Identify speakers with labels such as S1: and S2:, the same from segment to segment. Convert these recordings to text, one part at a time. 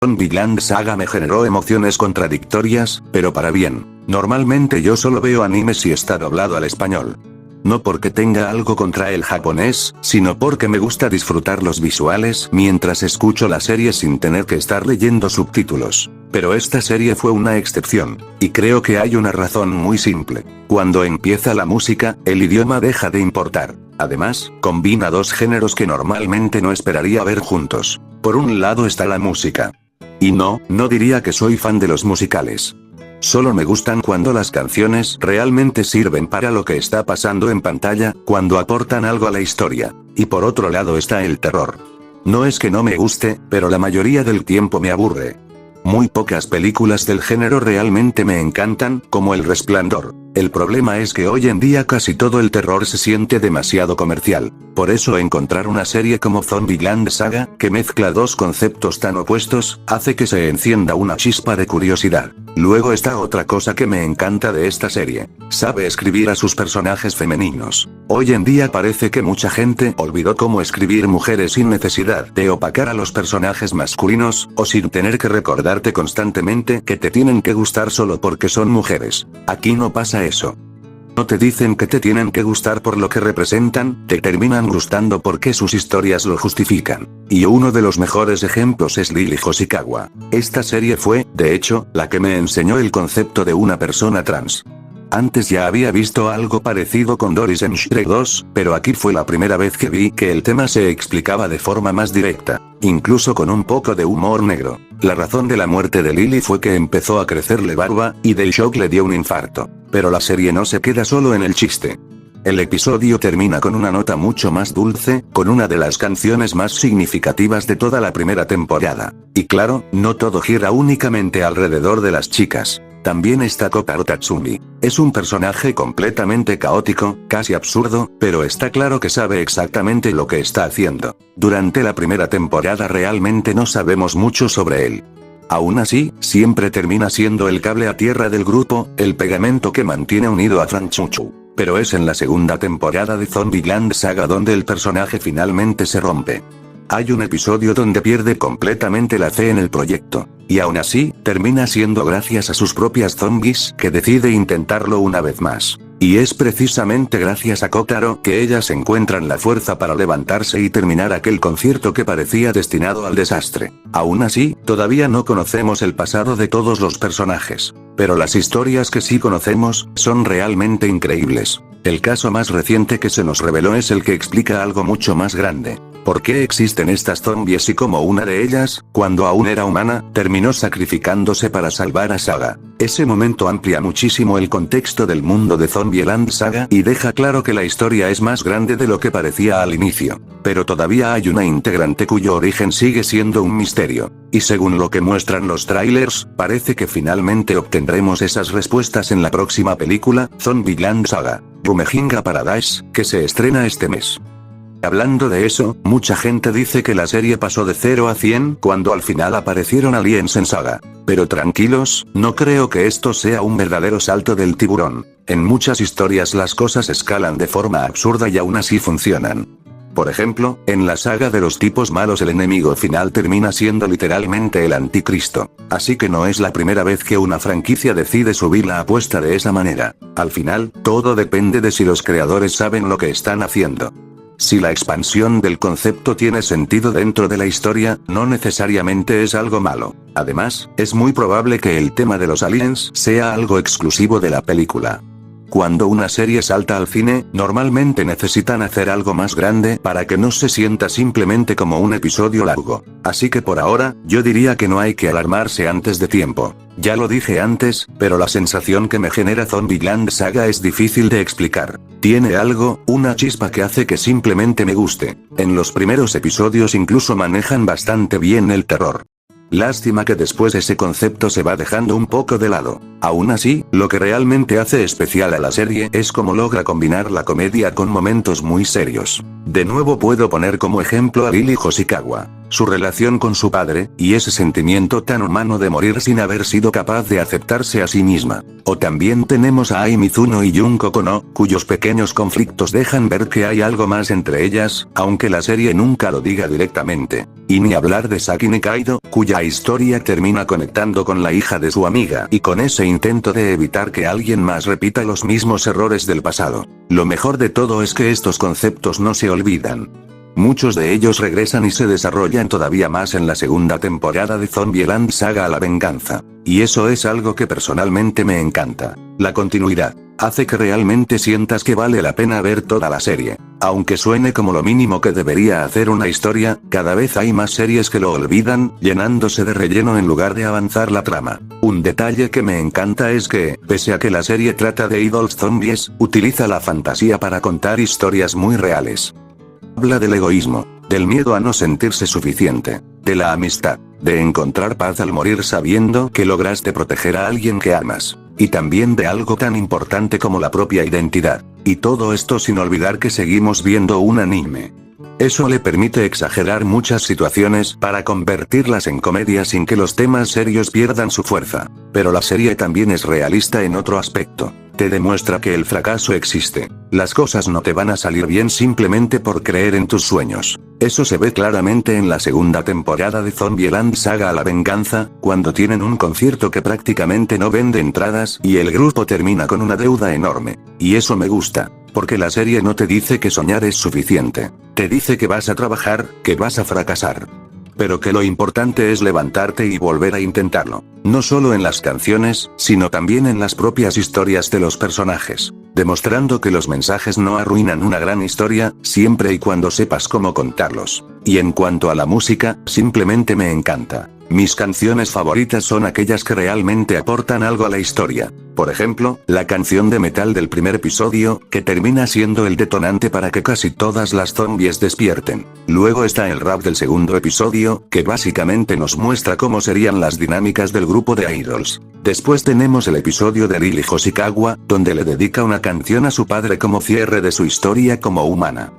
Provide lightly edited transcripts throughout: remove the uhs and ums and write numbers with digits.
S1: Zombieland Saga me generó emociones contradictorias, pero para bien. Normalmente yo solo veo anime si está doblado al español. No porque tenga algo contra el japonés, sino porque me gusta disfrutar los visuales mientras escucho la serie sin tener que estar leyendo subtítulos. Pero esta serie fue una excepción, y creo que hay una razón muy simple. Cuando empieza la música, el idioma deja de importar. Además, combina dos géneros que normalmente no esperaría ver juntos. Por un lado está la música. Y no diría que soy fan de los musicales. Solo me gustan cuando las canciones realmente sirven para lo que está pasando en pantalla, cuando aportan algo a la historia. Y por otro lado está el terror. No es que no me guste, pero la mayoría del tiempo me aburre. Muy pocas películas del género realmente me encantan, como El Resplandor. El problema es que hoy en día casi todo el terror se siente demasiado comercial. Por eso encontrar una serie como Zombieland Saga, que mezcla dos conceptos tan opuestos, hace que se encienda una chispa de curiosidad. Luego está otra cosa que me encanta de esta serie. Sabe escribir a sus personajes femeninos. Hoy en día parece que mucha gente olvidó cómo escribir mujeres sin necesidad de opacar a los personajes masculinos, o sin tener que recordarte constantemente que te tienen que gustar solo porque son mujeres. Aquí no pasa eso. No te dicen que te tienen que gustar por lo que representan, te terminan gustando porque sus historias lo justifican. Y uno de los mejores ejemplos es Lily Hoshikawa. Esta serie fue, de hecho, la que me enseñó el concepto de una persona trans. Antes ya había visto algo parecido con Doris en Shrek 2, pero aquí fue la primera vez que vi que el tema se explicaba de forma más directa, incluso con un poco de humor negro. La razón de la muerte de Lily fue que empezó a crecerle barba, y del shock le dio un infarto. Pero la serie no se queda solo en el chiste. El episodio termina con una nota mucho más dulce, con una de las canciones más significativas de toda la primera temporada. Y claro, no todo gira únicamente alrededor de las chicas. También está Kotaro Tatsumi. Es un personaje completamente caótico, casi absurdo, pero está claro que sabe exactamente lo que está haciendo. Durante la primera temporada realmente no sabemos mucho sobre él. Aún así, siempre termina siendo el cable a tierra del grupo, el pegamento que mantiene unido a Frank Chuchu. Pero es en la segunda temporada de Zombieland Saga donde el personaje finalmente se rompe. Hay un episodio donde pierde completamente la fe en el proyecto. Y aún así, termina siendo gracias a sus propias zombies que decide intentarlo una vez más. Y es precisamente gracias a Kotaro que ellas encuentran la fuerza para levantarse y terminar aquel concierto que parecía destinado al desastre. Aún así, todavía no conocemos el pasado de todos los personajes. Pero las historias que sí conocemos, son realmente increíbles. El caso más reciente que se nos reveló es el que explica algo mucho más grande. ¿Por qué existen estas zombies y cómo una de ellas, cuando aún era humana, terminó sacrificándose para salvar a Saga? Ese momento amplía muchísimo el contexto del mundo de Zombieland Saga y deja claro que la historia es más grande de lo que parecía al inicio. Pero todavía hay una integrante cuyo origen sigue siendo un misterio. Y según lo que muestran los trailers, parece que finalmente obtendremos esas respuestas en la próxima película, Zombieland Saga: Rumejinga Paradise, que se estrena este mes. Hablando de eso, mucha gente dice que la serie pasó de 0 a 100 cuando al final aparecieron aliens en Saga. Pero tranquilos, no creo que esto sea un verdadero salto del tiburón. En muchas historias las cosas escalan de forma absurda y aún así funcionan. Por ejemplo, en la saga de los tipos malos el enemigo final termina siendo literalmente el anticristo. Así que no es la primera vez que una franquicia decide subir la apuesta de esa manera. Al final, todo depende de si los creadores saben lo que están haciendo. Si la expansión del concepto tiene sentido dentro de la historia, no necesariamente es algo malo. Además, es muy probable que el tema de los aliens sea algo exclusivo de la película. Cuando una serie salta al cine, normalmente necesitan hacer algo más grande para que no se sienta simplemente como un episodio largo. Así que por ahora, yo diría que no hay que alarmarse antes de tiempo. Ya lo dije antes, pero la sensación que me genera Zombieland Saga es difícil de explicar. Tiene algo, una chispa que hace que simplemente me guste. En los primeros episodios incluso manejan bastante bien el terror. Lástima que después ese concepto se va dejando un poco de lado. Aún así, lo que realmente hace especial a la serie es cómo logra combinar la comedia con momentos muy serios. De nuevo puedo poner como ejemplo a Lily Hoshikawa. su relación con su padre, y ese sentimiento tan humano de morir sin haber sido capaz de aceptarse a sí misma. O también tenemos a Ai Mizuno y Junko Kono, cuyos pequeños conflictos dejan ver que hay algo más entre ellas, aunque la serie nunca lo diga directamente. Y ni hablar de Saki Nikaido, cuya historia termina conectando con la hija de su amiga y con ese intento de evitar que alguien más repita los mismos errores del pasado. Lo mejor de todo es que estos conceptos no se olvidan. Muchos de ellos regresan y se desarrollan todavía más en la segunda temporada de Zombieland Saga a la venganza. Y eso es algo que personalmente me encanta. La continuidad hace que realmente sientas que vale la pena ver toda la serie. Aunque suene como lo mínimo que debería hacer una historia, cada vez hay más series que lo olvidan, llenándose de relleno en lugar de avanzar la trama. Un detalle que me encanta es que, pese a que la serie trata de idols zombies, utiliza la fantasía para contar historias muy reales. Habla del egoísmo, del miedo a no sentirse suficiente, de la amistad, de encontrar paz al morir sabiendo que lograste proteger a alguien que amas, y también de algo tan importante como la propia identidad. Y todo esto sin olvidar que seguimos viendo un anime. Eso le permite exagerar muchas situaciones para convertirlas en comedia sin que los temas serios pierdan su fuerza. Pero la serie también es realista en otro aspecto. Te demuestra que el fracaso existe. Las cosas no te van a salir bien simplemente por creer en tus sueños. Eso se ve claramente en la segunda temporada de Zombieland Saga a la venganza, cuando tienen un concierto que prácticamente no vende entradas y el grupo termina con una deuda enorme. Y eso me gusta, porque la serie no te dice que soñar es suficiente. Te dice que vas a trabajar, que vas a fracasar. Pero que lo importante es levantarte y volver a intentarlo. No solo en las canciones, sino también en las propias historias de los personajes. Demostrando que los mensajes no arruinan una gran historia, siempre y cuando sepas cómo contarlos. Y en cuanto a la música, simplemente me encanta. Mis canciones favoritas son aquellas que realmente aportan algo a la historia. Por ejemplo, la canción de metal del primer episodio, que termina siendo el detonante para que casi todas las zombies despierten. Luego está el rap del segundo episodio, que básicamente nos muestra cómo serían las dinámicas del grupo de idols. Después tenemos el episodio de Riri Hoshikawa, donde le dedica una canción a su padre como cierre de su historia como humana.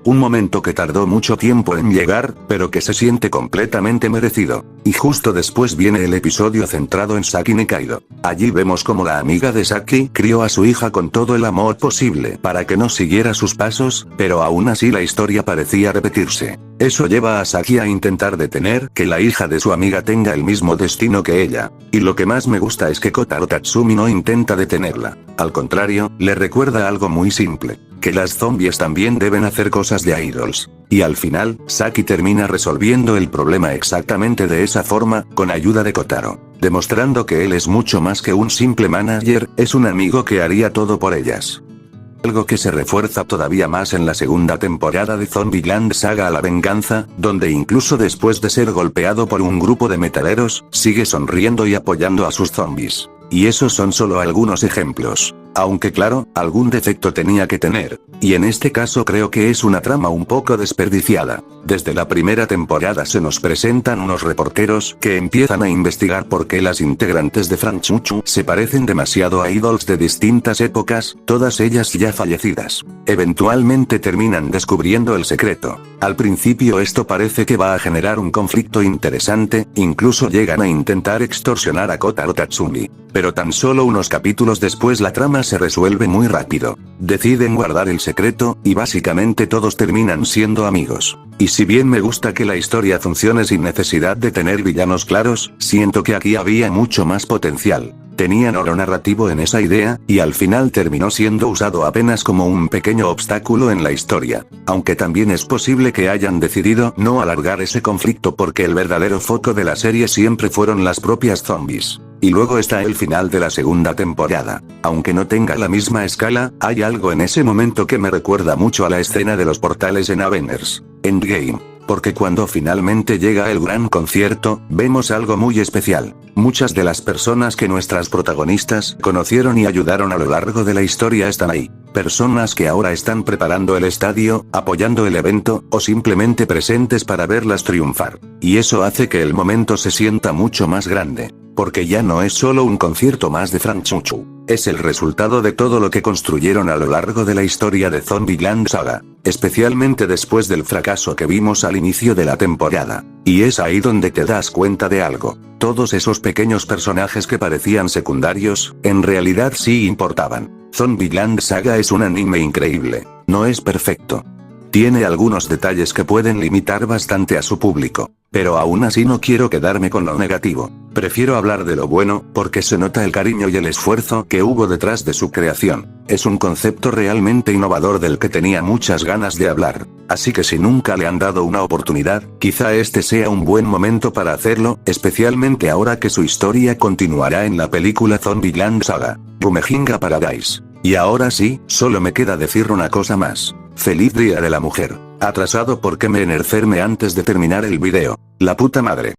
S1: Un momento que tardó mucho tiempo en llegar, pero que se siente completamente merecido. Y justo después viene el episodio centrado en Saki Nikaido. Allí vemos como la amiga de Saki crió a su hija con todo el amor posible para que no siguiera sus pasos, pero aún así la historia parecía repetirse. Eso lleva a Saki a intentar detener que la hija de su amiga tenga el mismo destino que ella. Y lo que más me gusta es que Kotaro Tatsumi no intenta detenerla. Al contrario, le recuerda algo muy simple. Que las zombies también deben hacer cosas de idols. Y al final, Saki termina resolviendo el problema exactamente de esa forma, con ayuda de Kotaro. Demostrando que él es mucho más que un simple manager, es un amigo que haría todo por ellas. Algo que se refuerza todavía más en la segunda temporada de Zombieland Saga a la venganza, donde incluso después de ser golpeado por un grupo de metaleros, sigue sonriendo y apoyando a sus zombies. Y esos son solo algunos ejemplos. Aunque claro, algún defecto tenía que tener. Y en este caso creo que es una trama un poco desperdiciada. Desde la primera temporada se nos presentan unos reporteros que empiezan a investigar por qué las integrantes de Franchuchu se parecen demasiado a idols de distintas épocas, todas ellas ya fallecidas. Eventualmente terminan descubriendo el secreto. Al principio esto parece que va a generar un conflicto interesante, incluso llegan a intentar extorsionar a Kotaro Tatsumi. Pero tan solo unos capítulos después la trama se resuelve muy rápido. Deciden guardar el secreto, y básicamente todos terminan siendo amigos. Y si bien me gusta que la historia funcione sin necesidad de tener villanos claros, siento que aquí había mucho más potencial. Tenían oro narrativo en esa idea, y al final terminó siendo usado apenas como un pequeño obstáculo en la historia. Aunque también es posible que hayan decidido no alargar ese conflicto porque el verdadero foco de la serie siempre fueron las propias zombies. Y luego está el final de la segunda temporada. Aunque no tenga la misma escala, hay algo en ese momento que me recuerda mucho a la escena de los portales en Avengers Endgame. Porque cuando finalmente llega el gran concierto, vemos algo muy especial. Muchas de las personas que nuestras protagonistas conocieron y ayudaron a lo largo de la historia están ahí. Personas que ahora están preparando el estadio, apoyando el evento, o simplemente presentes para verlas triunfar. Y eso hace que el momento se sienta mucho más grande. Porque ya no es solo un concierto más de Franchuchu. Es el resultado de todo lo que construyeron a lo largo de la historia de Zombieland Saga. especialmente después del fracaso que vimos al inicio de la temporada. Y es ahí donde te das cuenta de algo. Todos esos pequeños personajes que parecían secundarios, en realidad sí importaban. Zombieland Saga es un anime increíble. No es perfecto. Tiene algunos detalles que pueden limitar bastante a su público. Pero aún así no quiero quedarme con lo negativo. Prefiero hablar de lo bueno, porque se nota el cariño y el esfuerzo que hubo detrás de su creación. Es un concepto realmente innovador del que tenía muchas ganas de hablar. Así que si nunca le han dado una oportunidad, quizá este sea un buen momento para hacerlo, especialmente ahora que su historia continuará en la película Zombieland Saga: Rumejinga Paradise. Y ahora sí, solo me queda decir una cosa más. ¡Feliz Día de la Mujer! Atrasado porque me enfermé antes de terminar el video. La puta madre.